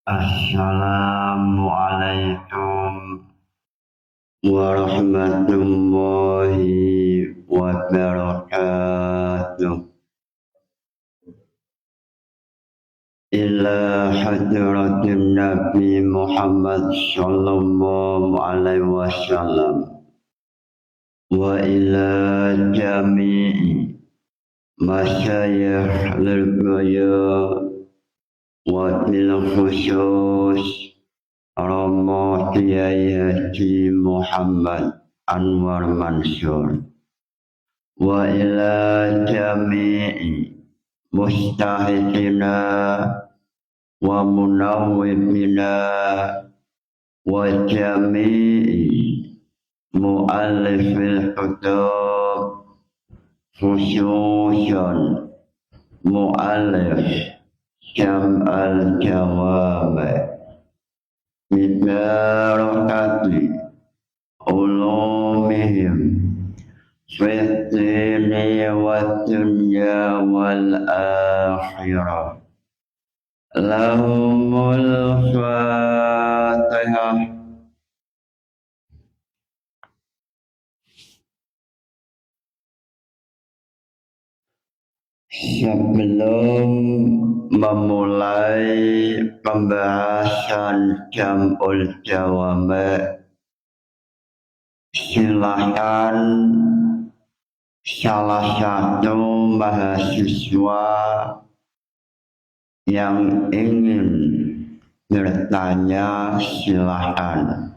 Assalamualaikum warahmatullahi wabarakatuh. Ila hadratin Nabi Muhammad sallallahu alaihi wasallam wa ila jami'i masyayikh al-baya wa bil khusus Romo Kiai Haji Muhammad Anwar Mansur wa ila jami'i mustahidina wa munawwibina wa jami'i mu'allifil kutub khususan mu'allif Jam'al Jawami bibarakati ulumihim fitini wa dunya wal akhirah lahumul fatihah. Sebelum memulai pembahasan Jam'ul Jawami, silahkan salah satu mahasiswa yang ingin bertanya, silahkan.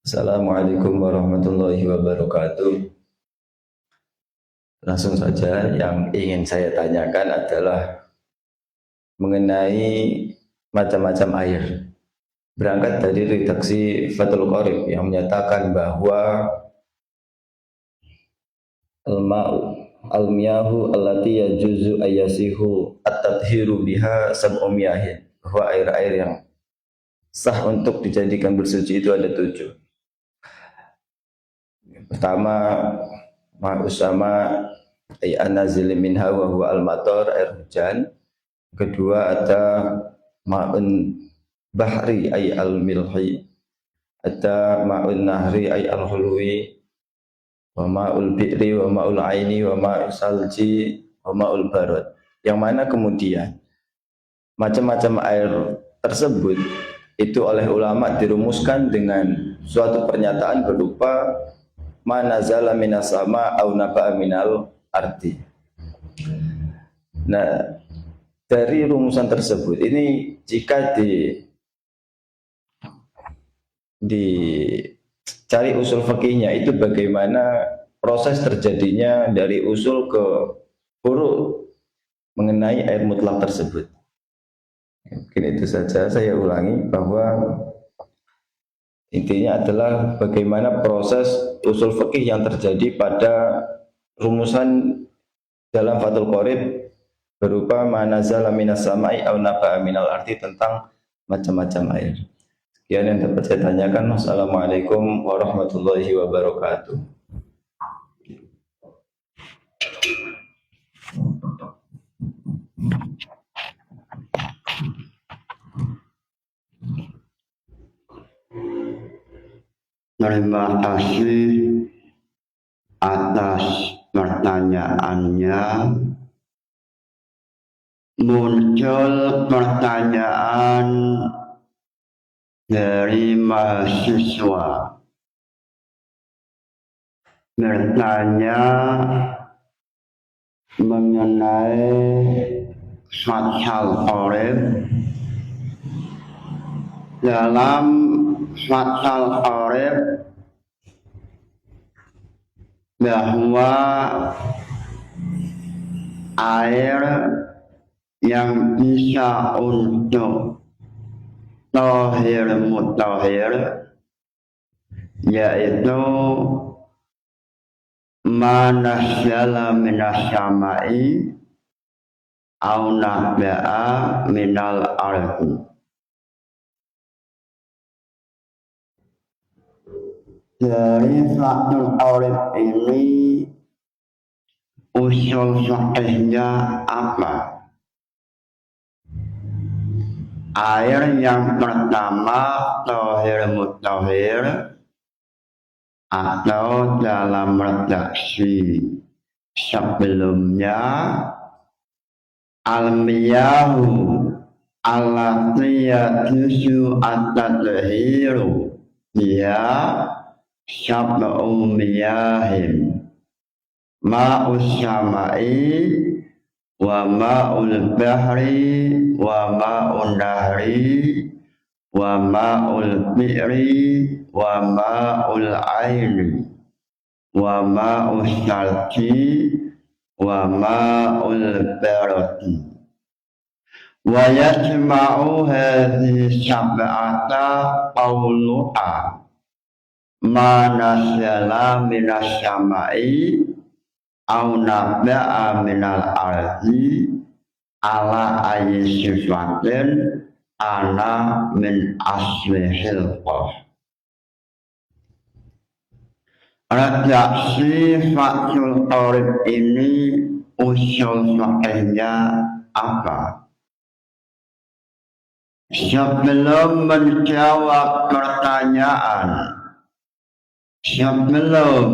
Assalamualaikum warahmatullahi wabarakatuh. Langsung saja, yang ingin saya tanyakan adalah mengenai macam-macam air. Berangkat dari redaksi Fathul Qorib yang menyatakan bahwa al-miyahu allati yajuzu ayasihu at-tadhiru biha sab'umiyahin, bahwa air-air yang sah untuk dijadikan bersuci itu ada 7. Pertama, ma'usama ay anazil minha wa huwa al-matar, air hujan. Kedua ada ma'un bahri ay al-milhi, ada ma'un nahri ay al-hulwi, wa ma'ul bi'ri wa ma'ul aini wa ma'ul salji wa ma'ul barad. Yang mana kemudian macam-macam air tersebut itu oleh ulama dirumuskan dengan suatu pernyataan berupa manazala minas sama au naba'a minal ardi. Nah, dari rumusan tersebut ini jika dicari usul fikihnya itu bagaimana proses terjadinya dari usul ke furu mengenai air mutlak tersebut. Mungkin itu saja saya ulangi, bahwa intinya adalah bagaimana proses usul fikih yang terjadi pada rumusan dalam Fathul Qorib berupa manazala minas sama'i au naba'a minal ardi, tentang macam-macam air. Sekian yang dapat saya tanyakan. Wassalamualaikum warahmatullahi wabarakatuh. Terima kasih atas pertanyaannya. Muncul pertanyaan dari mahasiswa bertanya mengenai Fathul Qorib. Dalam Fathul Qorib bahwa air yang bisa untuk tahir mutahhir yaitu manasala minas sama'i au naba'a minal ardi. dari Fathul Arif ini usul sahihnya apa? Air yang pertama tahir mutahhir atau dalam redaksi sebelumnya al-miyahu allati yajuzu at-tadhiru biha sab'u miyahim ma'us samai wa ma'ul bahri wa ma'un nahri wa ma'ul bi'ri wa ma'ul aini wa ma'us salki wa ma'ul barati wa yajma'u hadhihi sab'ata qawluha ma nazzala minas samai au naba'a minal ardi ala ayyi sifatin ana min asli hilqah. Redaksi Fathul Arif ini usul sahihnya apa? Sebelum menjawab pertanyaan, sebelum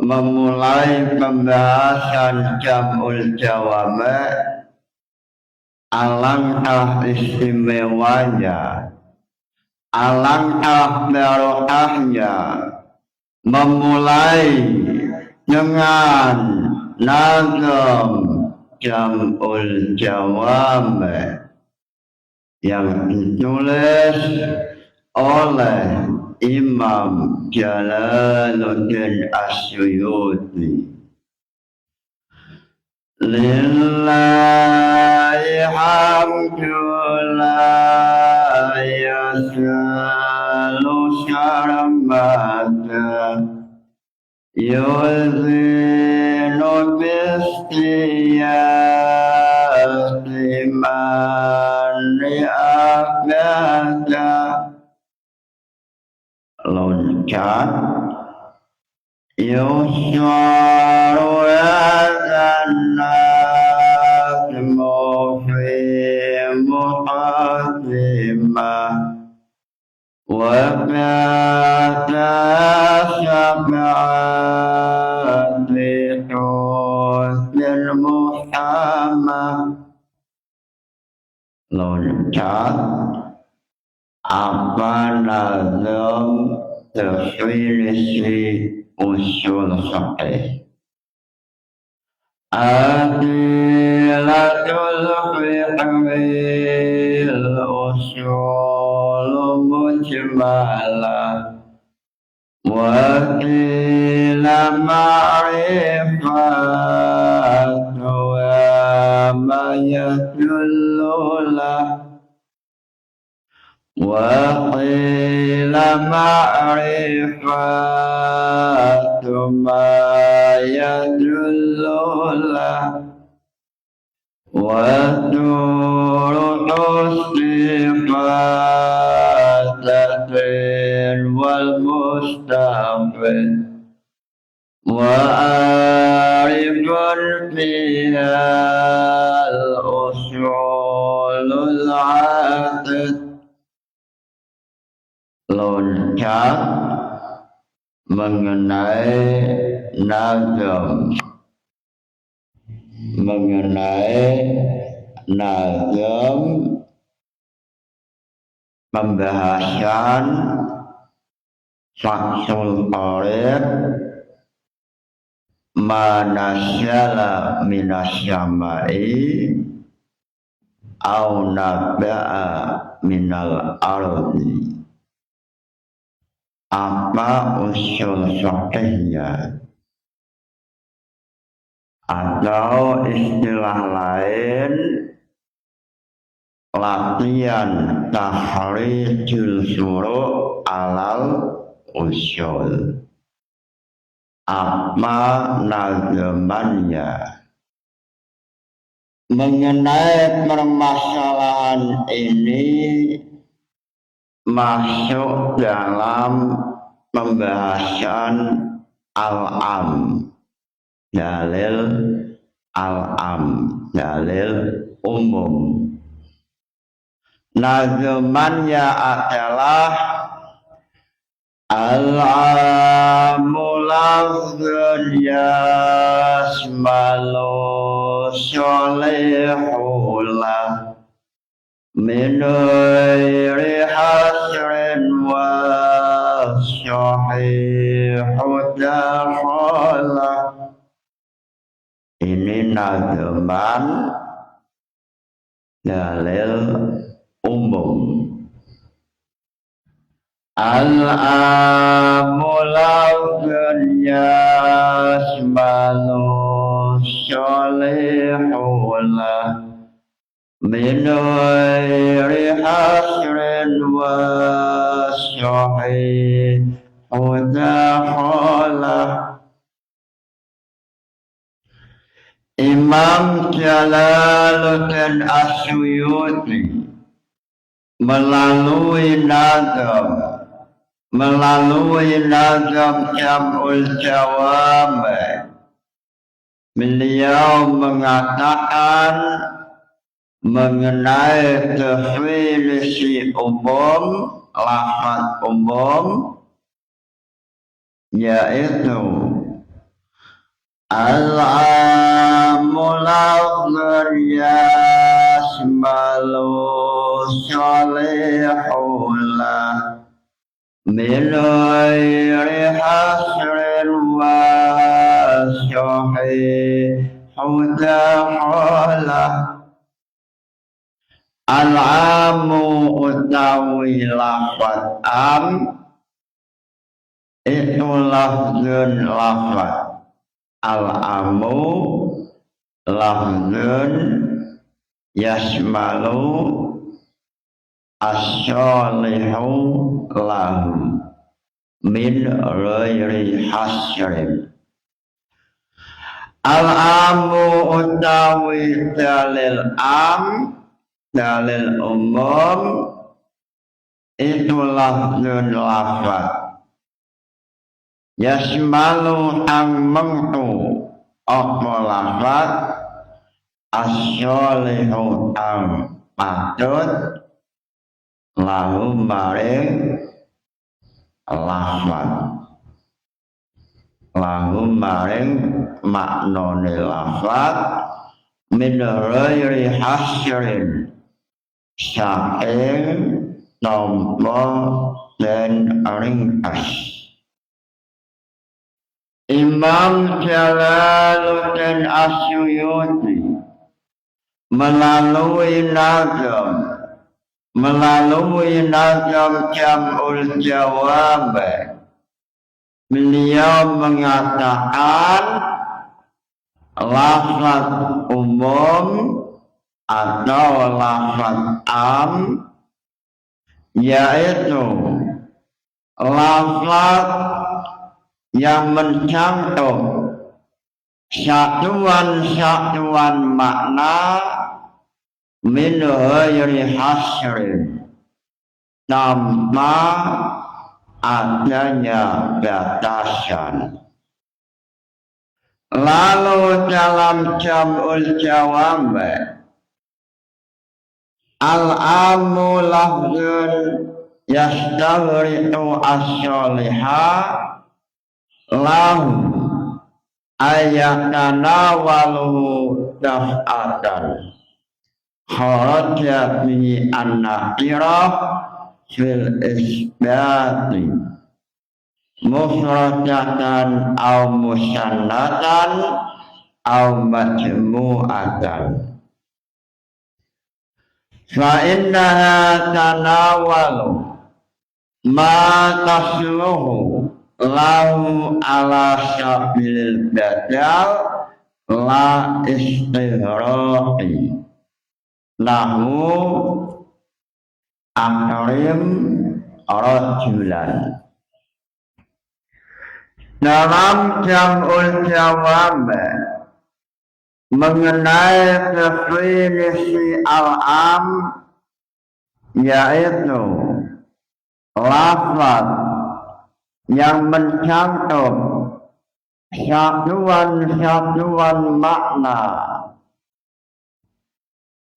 memulai pembahasan jam'ul jawami', alangkah istimewanya, alangkah barokahnya memulai dengan nazam jam'ul jawami' yang ditulis oleh Imam Jalaluddin As-Suyuti. Lillahi hamdu la yasalu syarmata yuzinu bistiyati mani abada loncat yuswaru yazanat mufi muqaddimah wa kata sab'ati husnil muhammad loncat apa nazam definisi usul sahih. Adilatul fiqhil usul mujmalah wa qila ma'rifat wa ma yadullulah wa qila ma'rifatu ma yadullulah wa turuqus sifatatin wal mustaqbil wa arifun fiha al-usulul atid. Loncat mengenai nazam, pembahasan Fathul Arif ma nazzala minas samai au naba'a minal ardi. Apa usul sahihnya? Atau istilah lain latihan tahrijul syuru' alal usul. Apa nazamannya? Mengenai permasalahan ini masuk dalam pembahasan al-am, dalil al-am, dalil umum. Nazamannya adalah al-amu lafzun yasmalu solihullah min ghairi hasrin wa sahihu dakhala. Ini nazaman dalil umum. Al-amu lafzun yasmalu solihullah min ghairi hasrin wa sahihu dakhala. Imam Jalaluddin As-Suyuti melalui nazam Jam'ul Jawami, beliau mengatakan mengenai definisi umum, lafaz umum, yaitu al-amu lafzun yasmalu solihullah min ghairi hasrin wa sahihu dakhala. Al-amu utawi lafaz am itu lafzun lafaz. Al-amu lafzun yasmalu as-solihu lahum min ghairi hasrin. Al-amu utawi dalil am, dalil umum, itu lafzun lafaz yasmalu ang mengtu apa lafaz as-solihu ang patut lahum maring lafaz, lahum maring maknane lafaz min ghairi hasrin saking tanpa den ringkas. Imam Jalaluddin As-Suyuti melalui nazam Jam'ul Jawami, beliau mengatakan lafaz umum atau lafaz am yaitu lafaz yang mencakup satuan-satuan makna min ghairi hasrin tanpa adanya batasan. Lalu dalam Jam'ul Jawami, al-amu lafzun yastaghriqu as-solihah lahu ayatanawaluhu daf'atan kharaja bihi an-nakirah fil isbati mufradatan aw musannatan aw majmu'atan. Fa innaha tanawalu ma tasluhu lahu ala sabilil badal la istighraqi lahu akrim rajulan. Dalam Jam'ul Jawami mengenai definisi al-am yaitu lafaz yang mencakup satuan-satuan makna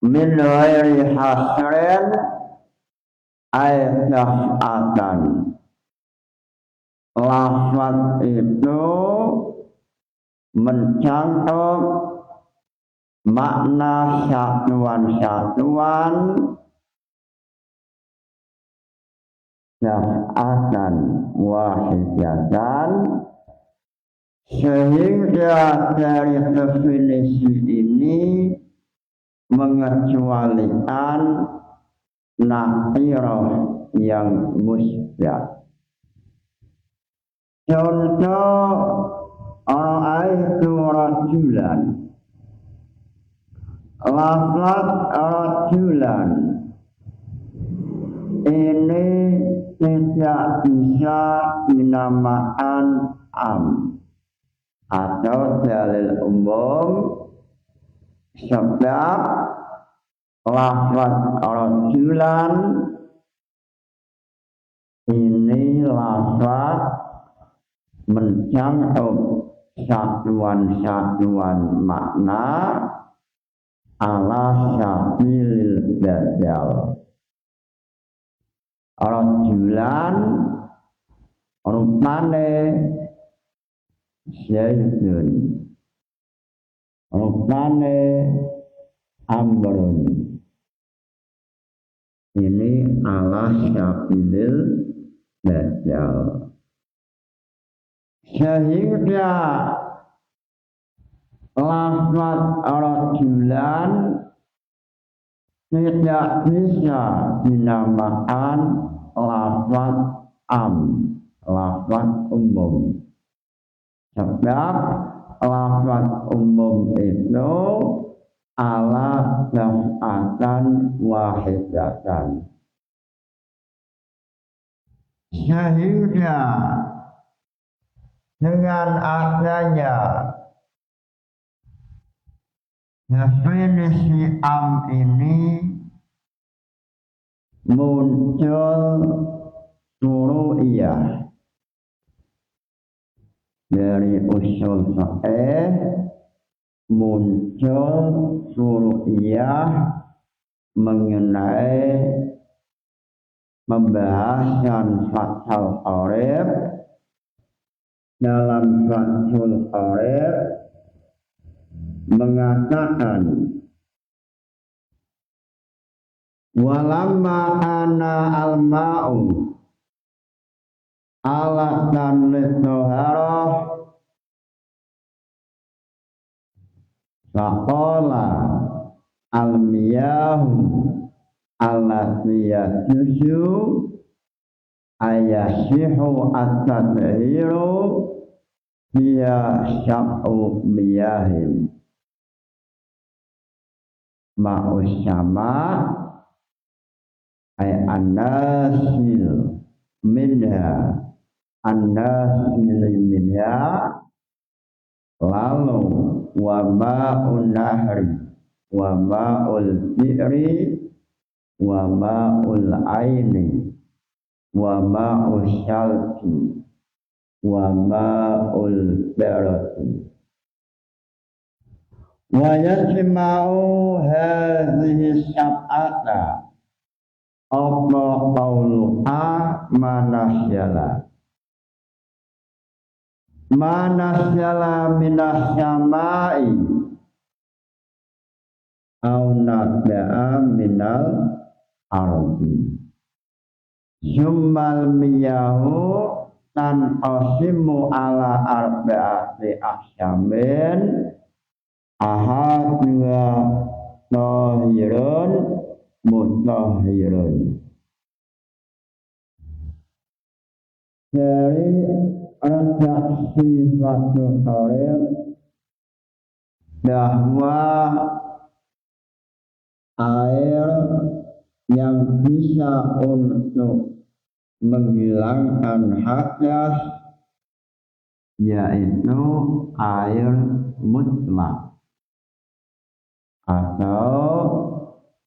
min ghairi hasrin ayatatan. Lafaz itu mencakup makna satuan-satuan syaf'atan wahidatan, sehingga dari definisi ini mengecualikan nakirah yang musbah. Contoh ra'aitu rajulan, lafaz rajulan ini tidak bisa dinamakan atau dalil umum, sebab lafaz rajulan ini lafaz mencakup satuan-satuan makna ala sabilil badal. Rajulan rupane Zaidun, rupane Amrun. Ini ala sabilil badal. Sehingga lafaz rajulan tidak bisa dinamakan lafaz lafaz umum, sebab lafaz umum itu ala syaf'atan wahidatan. Sehingga dengan adanya definisi ini muncul furu'iyah dari usul fiqh, muncul furu'iyah mengenai pembahasan fathul qarib. Dalam fathul qarib mengatakan walamma ana al-ma'u alatan lit-taharah faqala al-miyahu allati yajuzu ayasihu at-tadhiru biya syab'u miyahin ma'us sama ay an-nasil minha lalu wa ma'un nahri wa ma'ul bi'ri wa ma'ul aini wa ma'ul syalki wa ma'ul barati. Wa yajma'u hadhihi sab'ata apa qawlu'a manasyala minas syama'i au nabda'a minal ardi summal miyahu tanqasimu ala arba'ati ahsyamin ahadnya tahirun mutahhirun. Dari redaksi fathul qarib bahwa air yang bisa untuk menghilangkan hadas yaitu air mutlak atau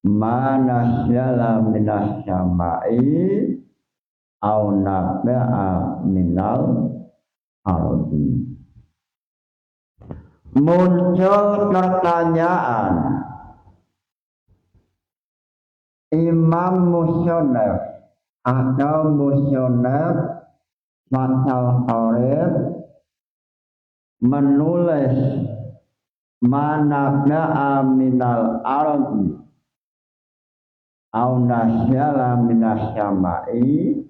manasyala minas syama'i au naba'a minal ardi. Muncul pertanyaan Imam Musonef atau Musonef Fathul Arif menulis manaba'a minal ardi au nasyala minas syama'i.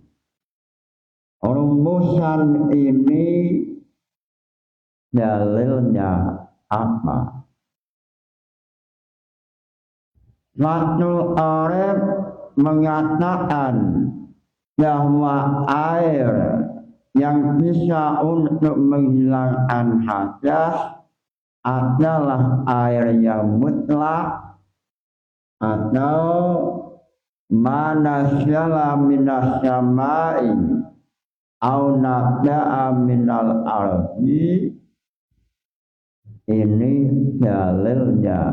Rumusan ini dalilnya apa? Fathul Arif mengatakan bahwa air yang bisa untuk menghilangkan hadas adalah air yang mutlak atau manasyala minas syama'i au nabda'a minal ardi. Ini dalilnya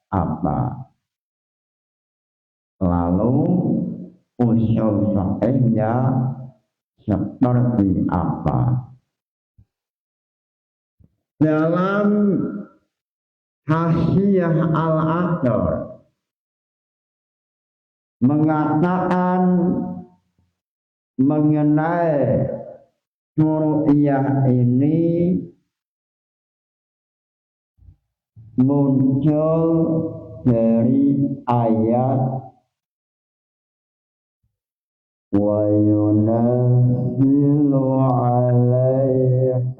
apa? Lalu usul sahihnya seperti apa? Dalam Hasyiah Al-Athar mengatakan mengenai syuru'iyah ini muncul dari ayat wa yunazzilu alaihim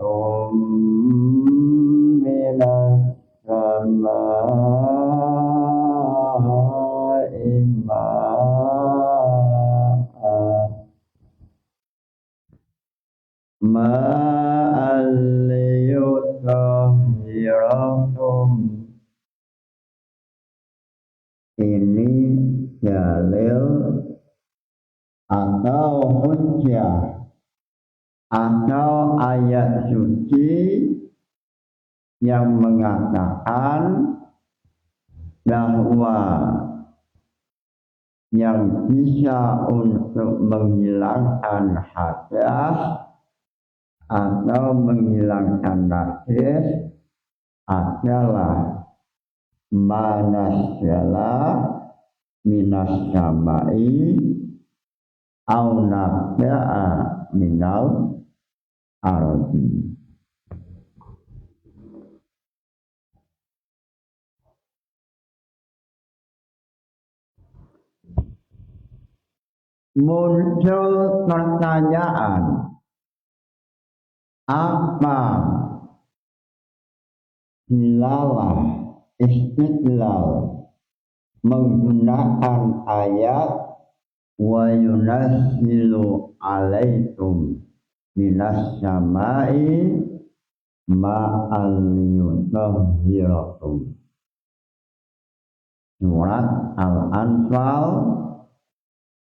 minas samaa'i ma'an liyutahhirakum. Ini dalil atau hujjah atau ayat suci yang mengatakan bahwa yang bisa untuk menghilangkan hadas atau menghilangkan najis adalah manasyala minas syama'i au nabda'a minal ardi. Muncul pertanyaan, apa dilalah istidlal menggunakan ayat wa yunazzilu alaikum minas syama'i ma'al yutahhirakum. Surat Al-Anfal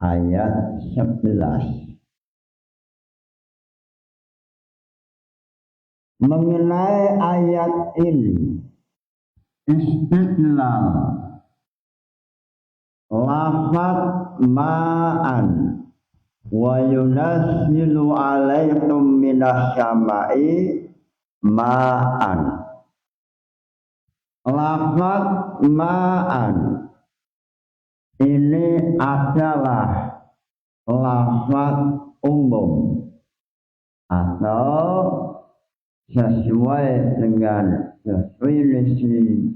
ayat 11. Mengenai ayat ini istidlal lafaz ma'an wa yunazzilu alaikum minas syama'i ma'an. Lafaz ma'an ini adalah lafaz umum atau sesuai dengan definisi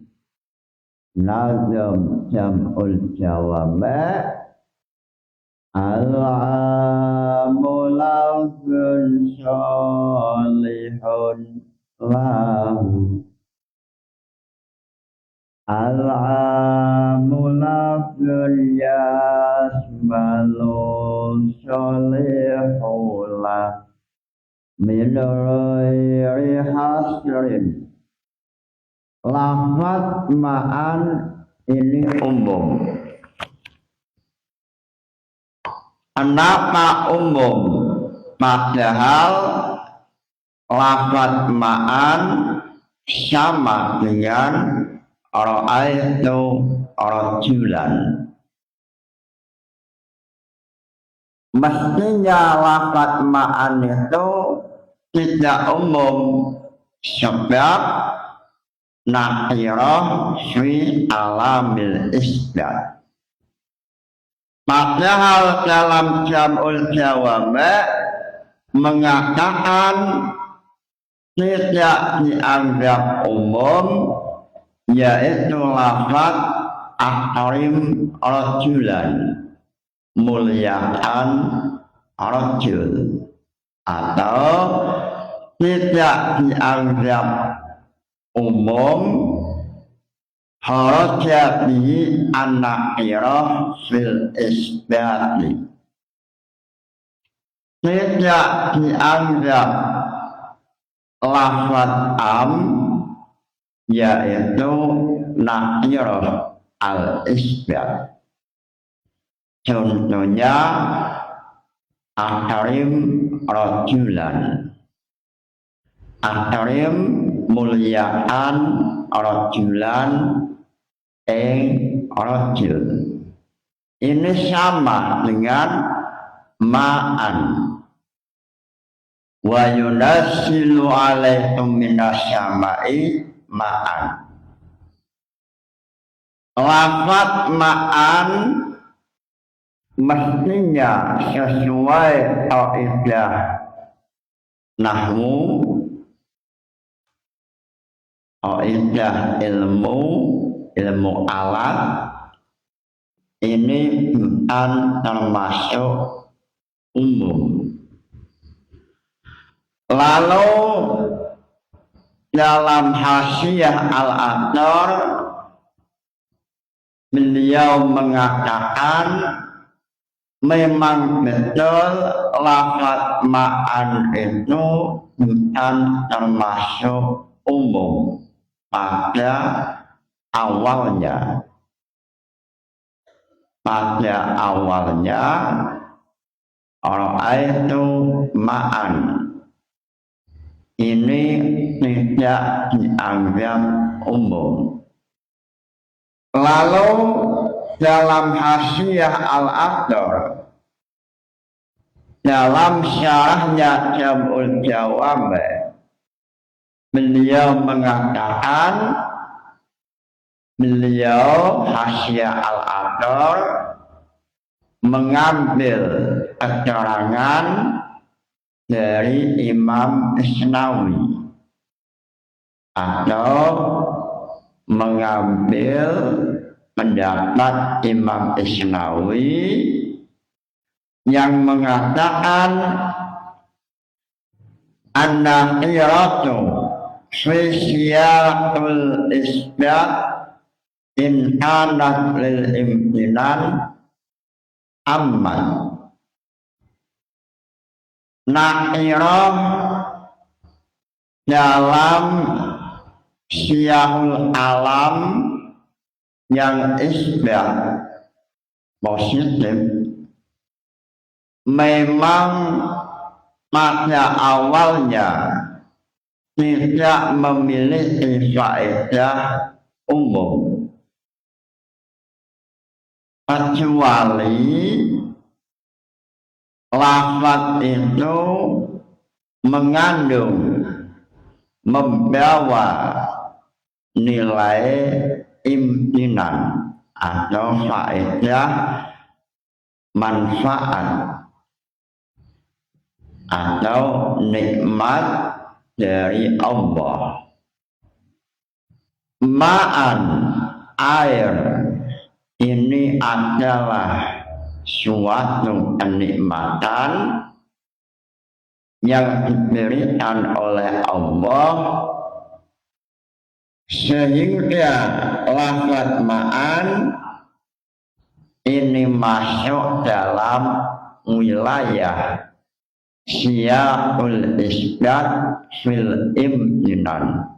nazam jam'ul jawami' al-amulafun sholihun lahu al-amulafun yasmalu sholihullah min ghairi hasrin. Lafaz ma'an ini umum. Kenapa umum? Padahal lafaz ma'an sama dengan ra'aitu rajulan. mestinya lafaz ma'an itu tidak umum sebab nakirah fi alamil isbat. Padahal dalam jam'ul jawame mengatakan tidak dianggap umum, yaitu lafaz akrim rajulan, muliakan rajul, atau tidak dianggap umum haraja bihi an-nakirah fil isbati, tidak dianggap lafaz am yaitu nakirah al-isbat. Contohnya akrim rajulan, akrim muliakan rajulan rajul. Ini sama dengan ma'an. Wa yunazzilu alaikum minas samai ma'an. Lafaz ma'an mestinya sesuai kaidah nahwu, kaidah ilmu alat, ini bukan termasuk umum. Lalu dalam Hasyiah Al-Athar beliau mengatakan memang betul lafaz ma'an itu bukan termasuk umum pada awalnya. Pada awalnya orang itu ma'an ini tidak dianggap umum. Lalu dalam Hasyiah Al-Athar, dalam syarahnya Jam'ul Jawame, beliau mengatakan, beliau Hasyiah Al-Athar mengambil keterangan dari Imam Isnawi atau mengambil pendapat Imam Isnawi yang mengatakan an-nakiratu fi siyaqil isbat in kanat lil imtinan amman. Nakirah dalam siyahul alam yang isbat positif memang pada awalnya tidak memiliki faedah umum, kecuali lafaz itu mengandung, membawa nilai imtinan atau faedah manfaat atau nikmat dari Allah. Ma'an, air, ini adalah suatu kenikmatan yang diberikan oleh Allah, sehingga lafaz ma'an ini masuk dalam wilayah siyaqul isbat fil imtinan.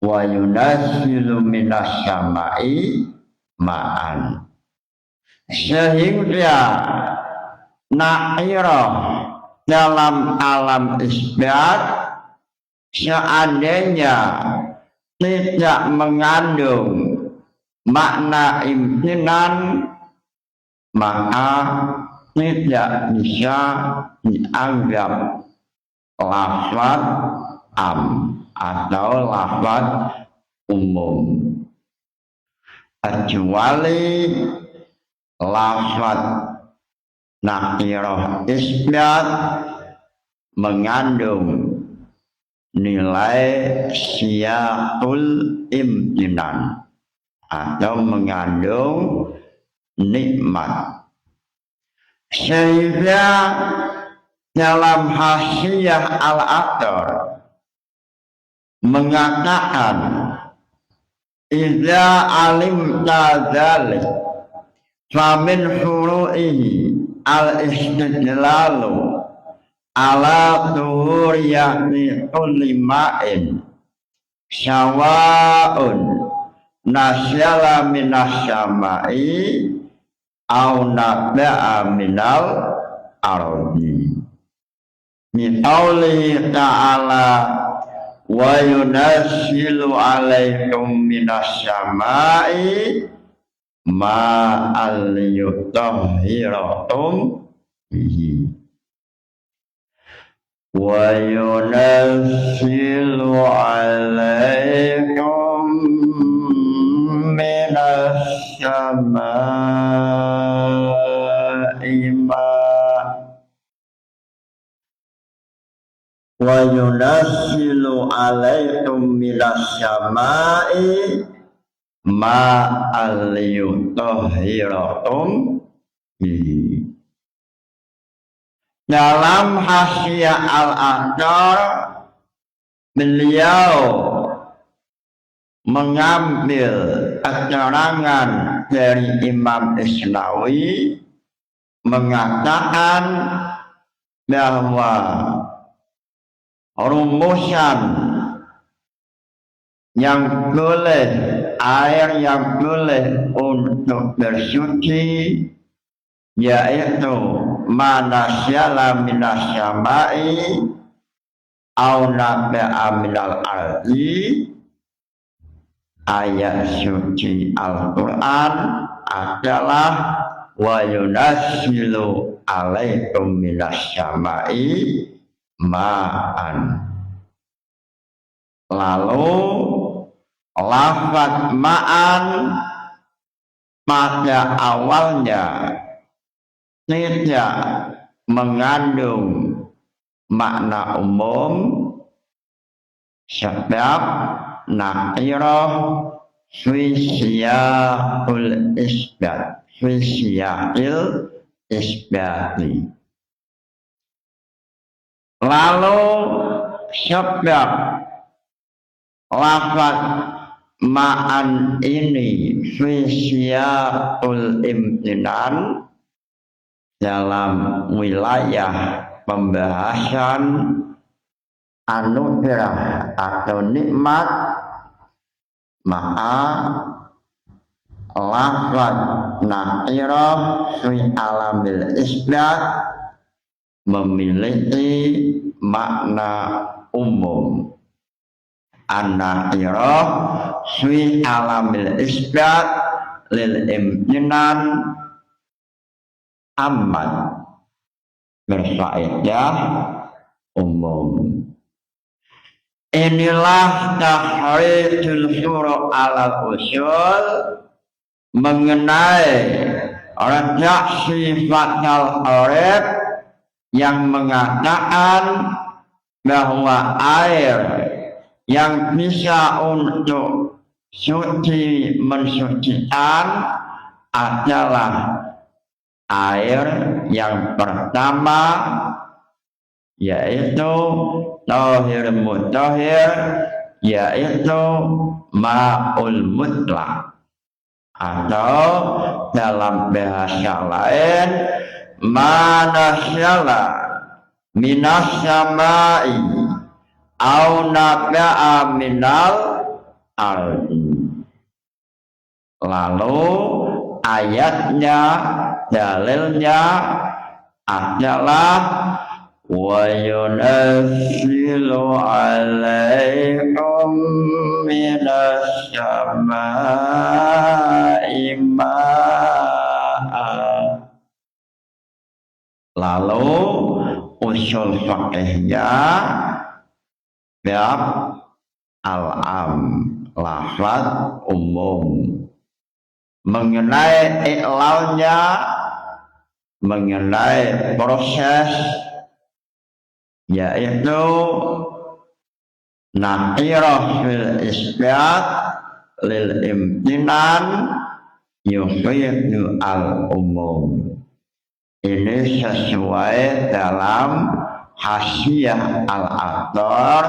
Wa yunazzilu minas samai ma'an, sehingga nakirah dalam alam isbat seandainya tidak mengandung makna imtinan, maka tidak bisa dianggap lafaz am atau lafaz umum, kecuali lafaz nakirah isbat mengandung nilai siyaqul imtinan atau mengandung nikmat, sehingga dalam Hasyiah Al-Athar mengatakan idza alimta dzalik famin furu'ihi al-istidlalu ala tuhuriyati kulli ma'in syawa'un nasyala minas syama'i au naba'a minal ardi. Min qawlihi ta'ala wa yunazzilu alaikum minas syama'i ma'al yutahhirakum bihi wa yunazzilu alaikum minas syama'i wa yunazzilu alaikum minas syama'i ma'al yutahhirakum bihi. Dalam Hasyiah Al-Athar beliau mengambil keterangan dari Imam Isnawi mengatakan bahwa rumusan yang boleh, air yang boleh untuk bersuci yaitu manasyala minas syama'i au naba'a minal ardi. Ayat suci Al-Quran adalah wa yunazzilu alaikum minas syama'i ma'an. Lalu lafaz ma'an pada awalnya tidak mengandung makna umum sebab nakirah fi siyaqil isbat, fi siyaqil isbati. Lalu sebab lafaz ma'an ini fi siyaqul imtinan dalam wilayah pembahasan anugerah atau nikmat, maka lafaz nakirah fi alamil isbat memiliki makna umum. An-nakirah fi alamil isbat lil imtinan aman, berfaedah umum. Inilah tahrijul furu' ala usul mengenai redaksi fathal urib yang mengatakan bahwa air yang bisa untuk suci mensucikan adalah air yang pertama yaitu tahir mutahhir, yaitu ma'ul mutlaq, atau dalam bahasa lain manasyala minas syama'i au naba'a minal ardi. Lalu ayatnya, dalilnya adalah wa yunazzilu alaikum minas syama'i ma'a Lalu usul fakihnya bab al-am, lafaz umum, mengenai i'lalnya, mengenai proses, yaitu nakirah fil isbat lil imtinan yufidu al-umum. Ini sesuai dalam Hasyiah Al-Athar.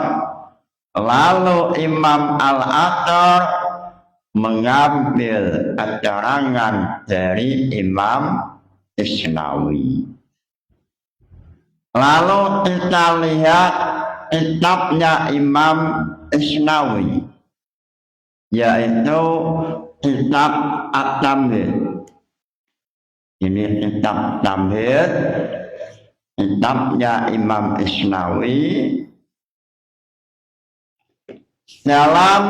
Lalu Imam Al-Athar mengambil keterangan dari Imam Isnawi. Lalu kita lihat kitabnya Imam Isnawi, yaitu kitab At-Tamhid. Ini kitab Tamhid, kitabnya Imam Isnawi. Dalam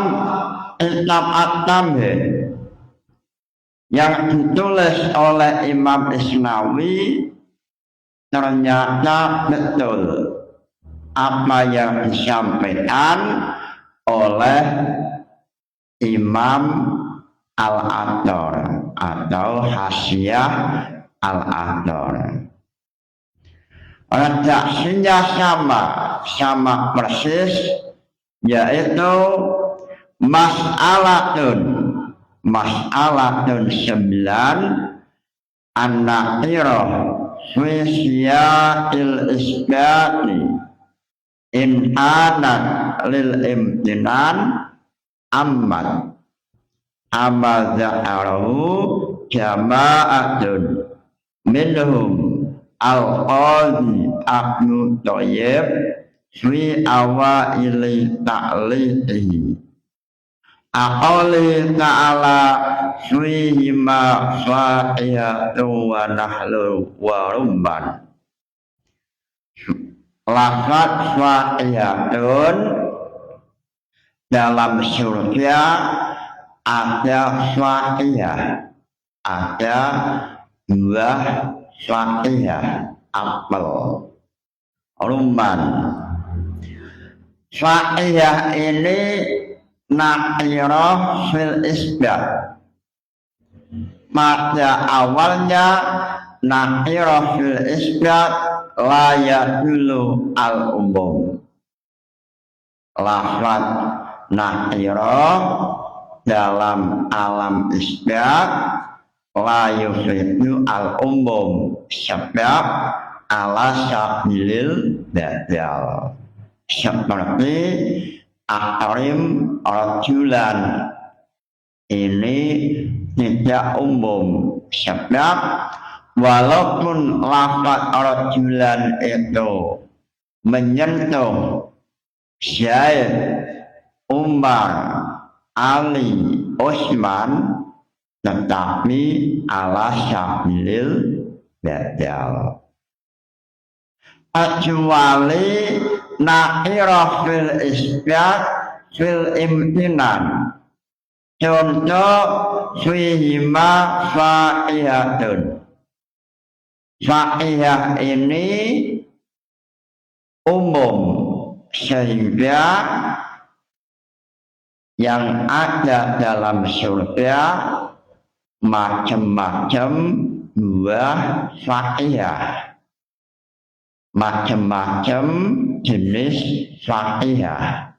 kitab At-Tamhid yang ditulis oleh Imam Isnawi, ternyata betul apa yang disampaikan oleh Imam Al-Athar atau Hasyiah Al-Athar. Redaksinya sama persis, yaitu mas'alatun 9 an-nakirah fi siyaqil isbati in anat lil imtinan ammat amma za'arahu jama'atun minhum al-qadhi Ahnu Thayyib fi awaili ta'liqihi aqali ta'ala fihi ma fa'iyatu wa nahlu wa rumban. Lafaz fa'iyatun dalam surga ada fa'iyah, ada buah fa'iyah, apel, rumman. Fa'iyah ini nakirah fil isbat. Pada awalnya nakirah fil isbat la yadullu al umum. Lafaz nakirah dalam alam isbat la yufidu al umum, sebab ala sabilil badal, seperti akrim rajulan ini tidak umum, sebab walaupun lafaz rajulan itu menyentuh Zaid, Umar, Ali, Utsman, tetapi ala sabilil badal. Kecuali nakirah fil isbat fil imtinan. Contoh fihima fa'ihatun. Fa'iyah ini umum, sehingga yang ada dalam surga macam-macam buah fa'iyah, macam-macam jenis fa'iyah,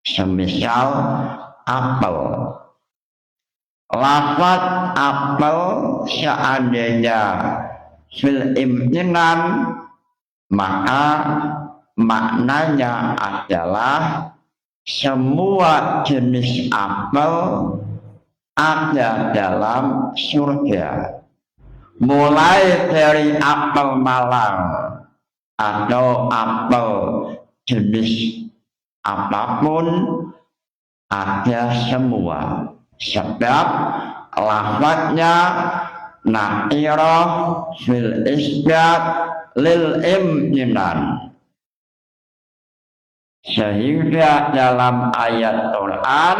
semisal apel. Lafaz apel seandainya fil imtinan, maka maknanya adalah semua jenis apel ada dalam surga, mulai dari apel malang atau apel jenis apapun ada semua, sebab lafaznya nakirah fil isbat lil imtinan. Sehingga dalam ayat Quran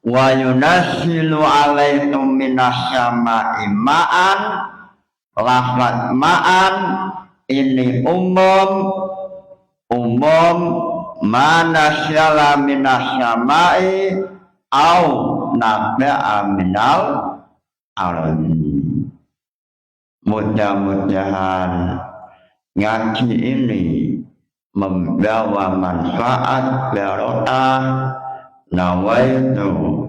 wa yunazzilu alaikum minas sama'i ma'an lafaz ma'an ini umum mana syala minas samai au naba'a minal ardi. Mudah-mudahan ngaji ini membawa manfaat barokah. Nawaitu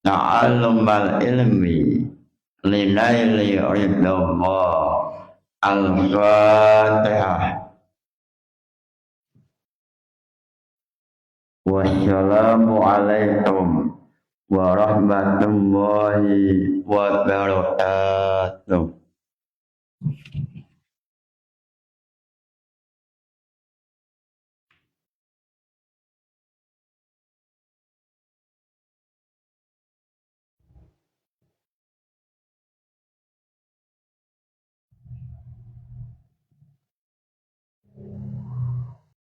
ta'allumal ilmi linaili ridallah. Al-Fatihah. Wassalamu alaikum warahmatullahi wabarakatuh.